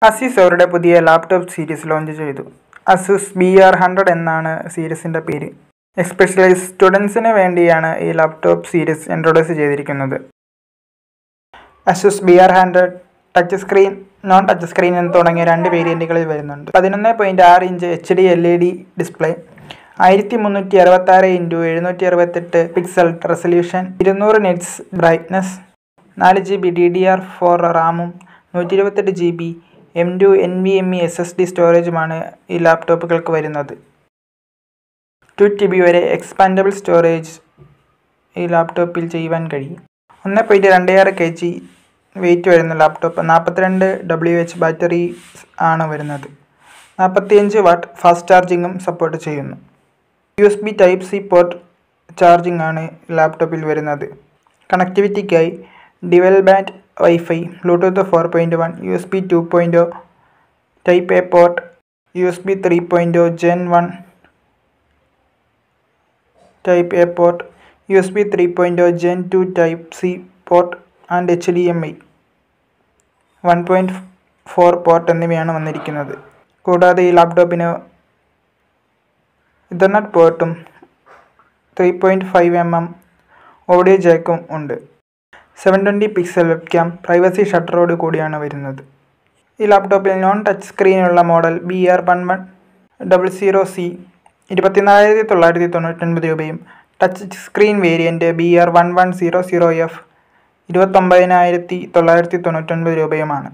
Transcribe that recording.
Asus അവരുടെ പുതിയ laptop series launch ചെയ്തു. Asus BR100 എന്നാണ് സീരീസിൻ്റെ പേര്. എസ്പെഷ്യലി സ്റ്റുഡൻസിന് വേണ്ടിയാണ് ഈ ലാപ്ടോപ്പ് സീരീസ് ഇൻട്രൊഡ്യൂസ് ചെയ്തിരിക്കുന്നത്. Asus BR100 touch screen, non touch screen എന്ന് തുടങ്ങിയ രണ്ട് വേരിയൻറ്റുകളിൽ വരുന്നുണ്ട്. 11.6 inch HD LED display, 1366x768 pixel resolution, 200 nits brightness, 4 GB DDR4 റാമും 128 GB M2 NVMe SSD സ്റ്റോറേജുമാണ് ഈ ലാപ്ടോപ്പുകൾക്ക് വരുന്നത്. 2 TB വരെ എക്സ്പാൻഡബിൾ സ്റ്റോറേജ് ഈ ലാപ്ടോപ്പിൽ ചെയ്യുവാൻ കഴിയും. 1.26 kg വെയിറ്റ് വരുന്ന ലാപ്ടോപ്പ്, 42 WH ബാറ്ററി ആണ് വരുന്നത്. 45 വാട്ട് ഫാസ്റ്റ് ചാർജിങ്ങും സപ്പോർട്ട് ചെയ്യുന്നു. USB Type-C പോർട്ട് ചാർജിംഗ് ആണ് ലാപ്ടോപ്പിൽ വരുന്നത്. കണക്ടിവിറ്റിക്കായി dual band wifi, Bluetooth 4.1, USB 2.0 Type-A port, USB 3.0 Gen 1 Type-A port, USB 3.0 Gen 2 Type-C port and HDMI 1.4 port എന്നിവയാണ് വന്നിരിക്കുന്നത്. കൂടാതെ ഈ ലാപ്ടോപ്പിന് ഇഥർനെറ്റ് പോർട്ടും 3.5mm ഓഡിയോ ജാക്കും ഉണ്ട്. 720 പിക്സൽ വെബ്ക്യാം, പ്രൈവസി ഷട്ടറോട് കൂടിയാണ് വരുന്നത്. ഈ ലാപ്ടോപ്പിൽ നോൺ ടച്ച് സ്ക്രീനുള്ള മോഡൽ BR1100C 24,999 രൂപയും, ടച്ച് സ്ക്രീൻ വേരിയൻറ്റ് BR1100F 29,999 രൂപയുമാണ്.